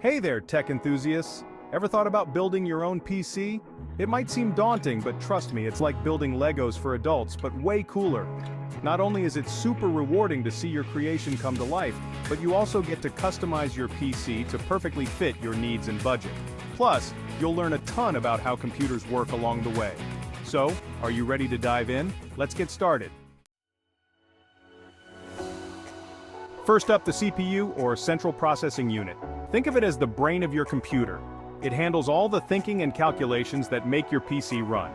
Hey there, tech enthusiasts! Ever thought about building your own PC? It might seem daunting, but trust me, it's like building Legos for adults, but way cooler. Not only is it super rewarding to see your creation come to life, but you also get to customize your PC to perfectly fit your needs and budget. Plus, you'll learn a ton about how computers work along the way. So, are you ready to dive in? Let's get started. First up, the CPU, or Central Processing Unit. Think of it as the brain of your computer. It handles all the thinking and calculations that make your PC run.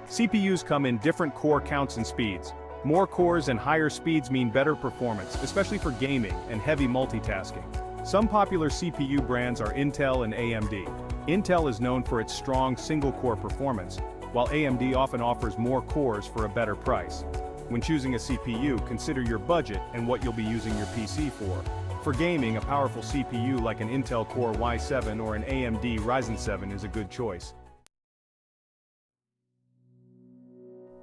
CPUs come in different core counts and speeds. More cores and higher speeds mean better performance, especially for gaming and heavy multitasking. Some popular CPU brands are Intel and AMD. Intel is known for its strong single-core performance, while AMD often offers more cores for a better price. When choosing a CPU, consider your budget and what you'll be using your PC for. For gaming, a powerful CPU like an Intel Core i7 or an AMD Ryzen 7 is a good choice.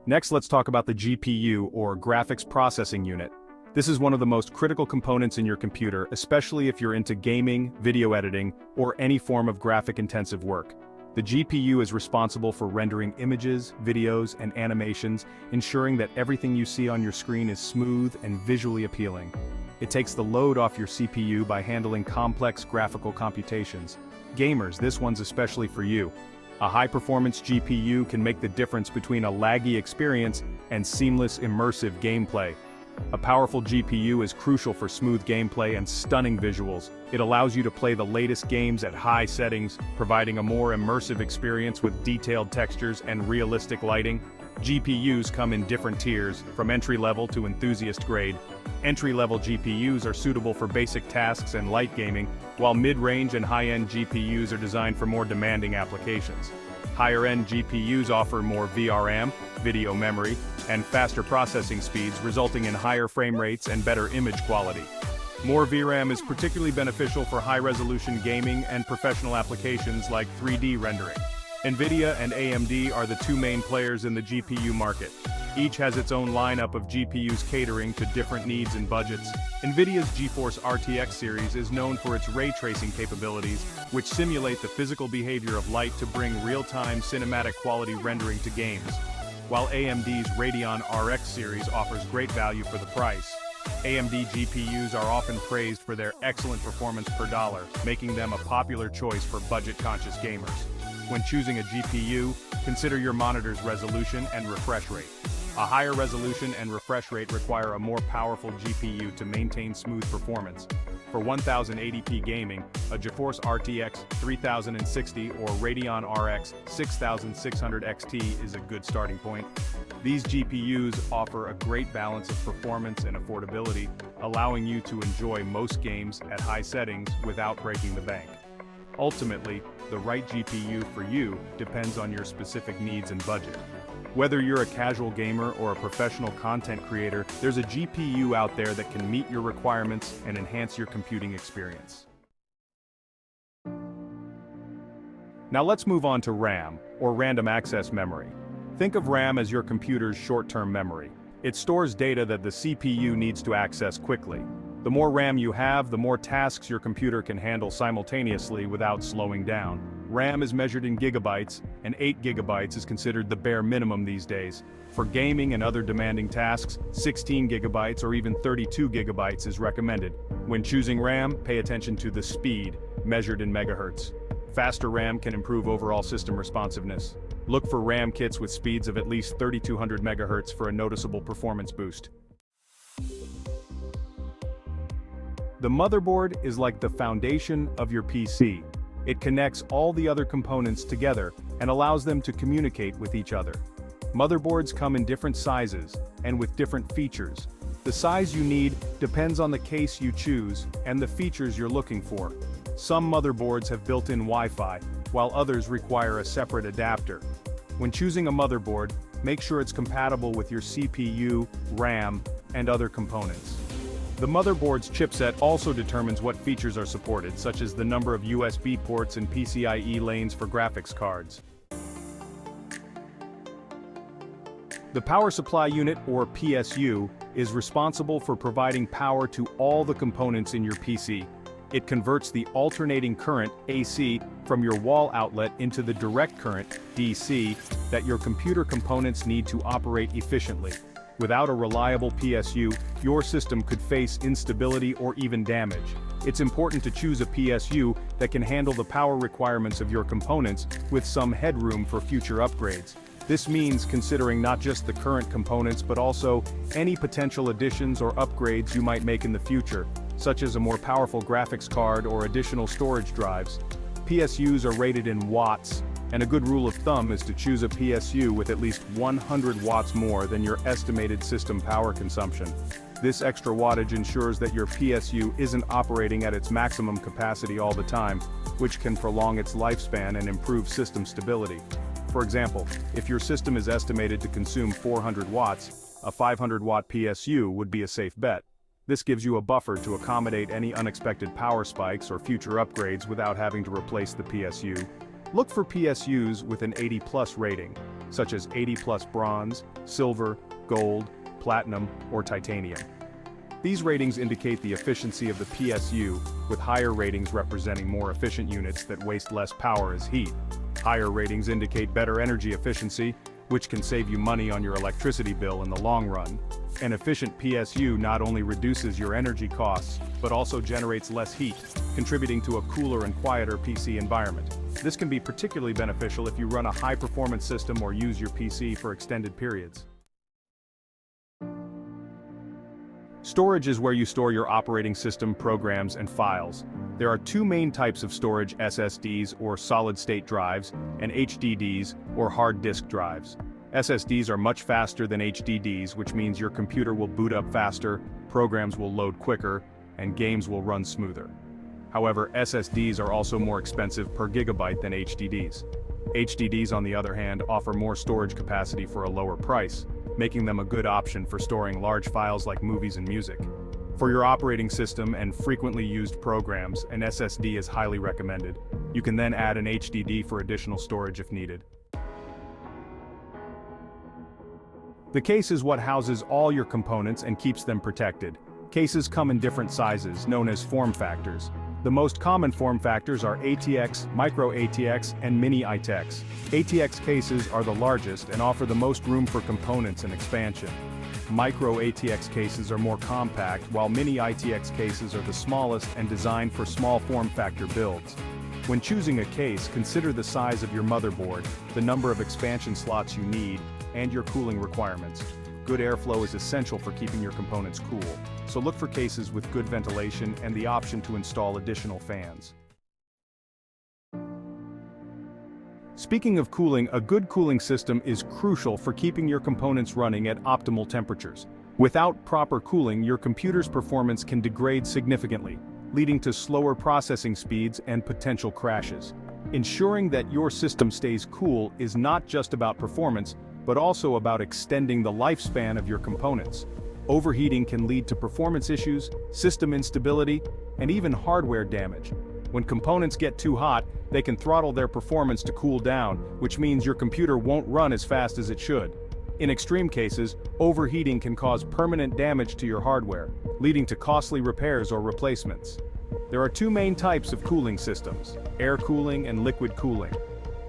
Next, let's talk about the GPU, or Graphics Processing Unit. This is one of the most critical components in your computer, especially if you're into gaming, video editing, or any form of graphic-intensive work. The GPU is responsible for rendering images, videos, and animations, ensuring that everything you see on your screen is smooth and visually appealing. It takes the load off your CPU by handling complex graphical computations. Gamers, this one's especially for you. A high-performance GPU can make the difference between a laggy experience and seamless, immersive gameplay. A powerful GPU is crucial for smooth gameplay and stunning visuals. It allows you to play the latest games at high settings, providing a more immersive experience with detailed textures and realistic lighting. GPUs come in different tiers, from entry-level to enthusiast-grade. Entry-level GPUs are suitable for basic tasks and light gaming, while mid-range and high-end GPUs are designed for more demanding applications. Higher-end GPUs offer more VRAM, video memory, and faster processing speeds, resulting in higher frame rates and better image quality. More VRAM is particularly beneficial for high-resolution gaming and professional applications like 3D rendering. NVIDIA and AMD are the two main players in the GPU market. Each has its own lineup of GPUs catering to different needs and budgets. NVIDIA's GeForce RTX series is known for its ray tracing capabilities, which simulate the physical behavior of light to bring real-time cinematic quality rendering to games. While AMD's Radeon RX series offers great value for the price. AMD GPUs are often praised for their excellent performance per dollar, making them a popular choice for budget-conscious gamers. When choosing a GPU, consider your monitor's resolution and refresh rate. A higher resolution and refresh rate require a more powerful GPU to maintain smooth performance. For 1080p gaming, a GeForce RTX 3060 or Radeon RX 6600 XT is a good starting point. These GPUs offer a great balance of performance and affordability, allowing you to enjoy most games at high settings without breaking the bank. Ultimately, the right GPU for you depends on your specific needs and budget. Whether you're a casual gamer or a professional content creator, there's a GPU out there that can meet your requirements and enhance your computing experience. Now let's move on to RAM, or Random Access Memory. Think of RAM as your computer's short-term memory. It stores data that the CPU needs to access quickly. The more RAM you have, the more tasks your computer can handle simultaneously without slowing down. RAM is measured in gigabytes, and 8 gigabytes is considered the bare minimum these days. For gaming and other demanding tasks, 16 gigabytes or even 32 gigabytes is recommended. When choosing RAM, pay attention to the speed, measured in megahertz. Faster RAM can improve overall system responsiveness. Look for RAM kits with speeds of at least 3200 megahertz for a noticeable performance boost. The motherboard is like the foundation of your PC. It connects all the other components together and allows them to communicate with each other. Motherboards come in different sizes and with different features. The size you need depends on the case you choose and the features you're looking for. Some motherboards have built-in Wi-Fi, while others require a separate adapter. When choosing a motherboard, make sure it's compatible with your CPU, RAM, and other components. The motherboard's chipset also determines what features are supported, such as the number of USB ports and PCIe lanes for graphics cards. The Power Supply Unit, or PSU, is responsible for providing power to all the components in your PC. It converts the alternating current, AC, from your wall outlet into the direct current, DC, that your computer components need to operate efficiently. Without a reliable PSU, your system could face instability or even damage. It's important to choose a PSU that can handle the power requirements of your components with some headroom for future upgrades. This means considering not just the current components but also any potential additions or upgrades you might make in the future, such as a more powerful graphics card or additional storage drives. PSUs are rated in watts, and a good rule of thumb is to choose a PSU with at least 100 watts more than your estimated system power consumption. This extra wattage ensures that your PSU isn't operating at its maximum capacity all the time, which can prolong its lifespan and improve system stability. For example, if your system is estimated to consume 400 watts, a 500-watt PSU would be a safe bet. This gives you a buffer to accommodate any unexpected power spikes or future upgrades without having to replace the PSU. Look for PSUs with an 80+ rating, such as 80+ bronze, silver, gold, platinum, or titanium. These ratings indicate the efficiency of the PSU, with higher ratings representing more efficient units that waste less power as heat. Higher ratings indicate better energy efficiency, which can save you money on your electricity bill in the long run. An efficient PSU not only reduces your energy costs, but also generates less heat, contributing to a cooler and quieter PC environment. This can be particularly beneficial if you run a high-performance system or use your PC for extended periods. Storage is where you store your operating system programs and files. There are two main types of storage: SSDs or solid-state drives, and HDDs or hard disk drives. SSDs are much faster than HDDs, which means your computer will boot up faster, programs will load quicker, and games will run smoother. However, SSDs are also more expensive per gigabyte than HDDs. HDDs, on the other hand, offer more storage capacity for a lower price, making them a good option for storing large files like movies and music. For your operating system and frequently used programs, an SSD is highly recommended. You can then add an HDD for additional storage if needed. The case is what houses all your components and keeps them protected. Cases come in different sizes, known as form factors. The most common form factors are ATX, Micro ATX, and Mini ITX. ATX cases are the largest and offer the most room for components and expansion. Micro ATX cases are more compact, while Mini ITX cases are the smallest and designed for small form factor builds. When choosing a case, consider the size of your motherboard, the number of expansion slots you need, and your cooling requirements. Good airflow is essential for keeping your components cool, so look for cases with good ventilation and the option to install additional fans. Speaking of cooling, a good cooling system is crucial for keeping your components running at optimal temperatures. Without proper cooling, your computer's performance can degrade significantly, leading to slower processing speeds and potential crashes. Ensuring that your system stays cool is not just about performance, but also about extending the lifespan of your components. Overheating can lead to performance issues, system instability, and even hardware damage. When components get too hot, they can throttle their performance to cool down, which means your computer won't run as fast as it should. In extreme cases, overheating can cause permanent damage to your hardware, leading to costly repairs or replacements. There are two main types of cooling systems: air cooling and liquid cooling.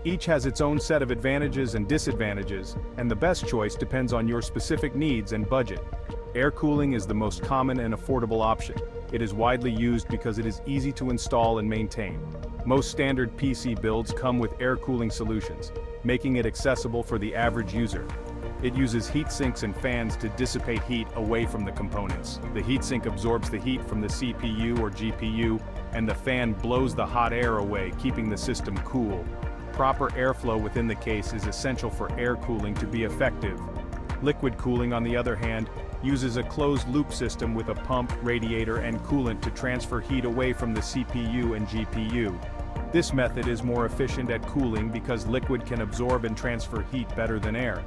Each has its own set of advantages and disadvantages, and the best choice depends on your specific needs and budget. Air cooling is the most common and affordable option. It is widely used because it is easy to install and maintain. Most standard PC builds come with air cooling solutions, making it accessible for the average user. It uses heat sinks and fans to dissipate heat away from the components. The heatsink absorbs the heat from the CPU or GPU, and the fan blows the hot air away, keeping the system cool. Proper airflow within the case is essential for air cooling to be effective. Liquid cooling, on the other hand, uses a closed-loop system with a pump, radiator, and coolant to transfer heat away from the CPU and GPU. This method is more efficient at cooling because liquid can absorb and transfer heat better than air.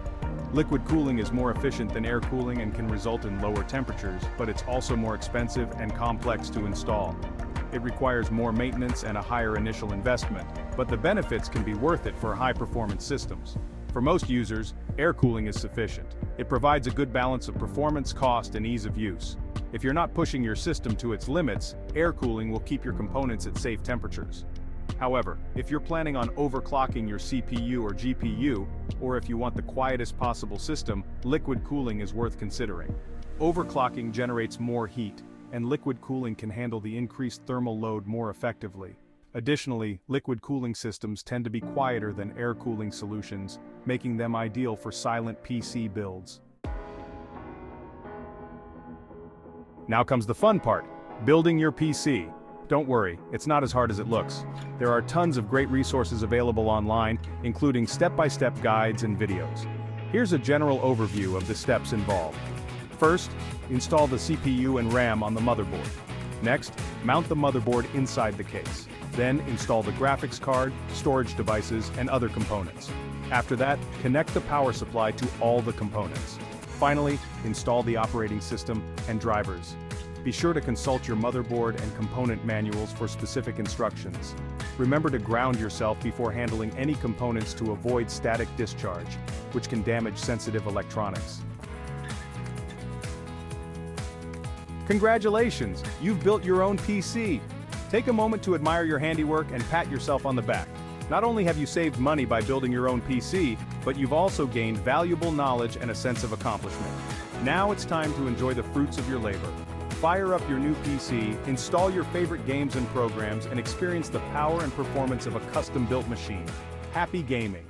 Liquid cooling is more efficient than air cooling and can result in lower temperatures, but it's also more expensive and complex to install. It requires more maintenance and a higher initial investment, but the benefits can be worth it for high-performance systems. For most users, air cooling is sufficient. It provides a good balance of performance, cost, and ease of use. If you're not pushing your system to its limits, air cooling will keep your components at safe temperatures. However, if you're planning on overclocking your CPU or GPU, or if you want the quietest possible system, liquid cooling is worth considering. Overclocking generates more heat, and liquid cooling can handle the increased thermal load more effectively. Additionally, liquid cooling systems tend to be quieter than air cooling solutions, making them ideal for silent PC builds. Now comes the fun part, building your PC. Don't worry, it's not as hard as it looks. There are tons of great resources available online, including step-by-step guides and videos. Here's a general overview of the steps involved. First, install the CPU and RAM on the motherboard. Next, mount the motherboard inside the case. Then, install the graphics card, storage devices, and other components. After that, connect the power supply to all the components. Finally, install the operating system and drivers. Be sure to consult your motherboard and component manuals for specific instructions. Remember to ground yourself before handling any components to avoid static discharge, which can damage sensitive electronics. Congratulations! You've built your own PC! Take a moment to admire your handiwork and pat yourself on the back. Not only have you saved money by building your own PC, but you've also gained valuable knowledge and a sense of accomplishment. Now it's time to enjoy the fruits of your labor. Fire up your new PC, install your favorite games and programs, and experience the power and performance of a custom-built machine. Happy gaming!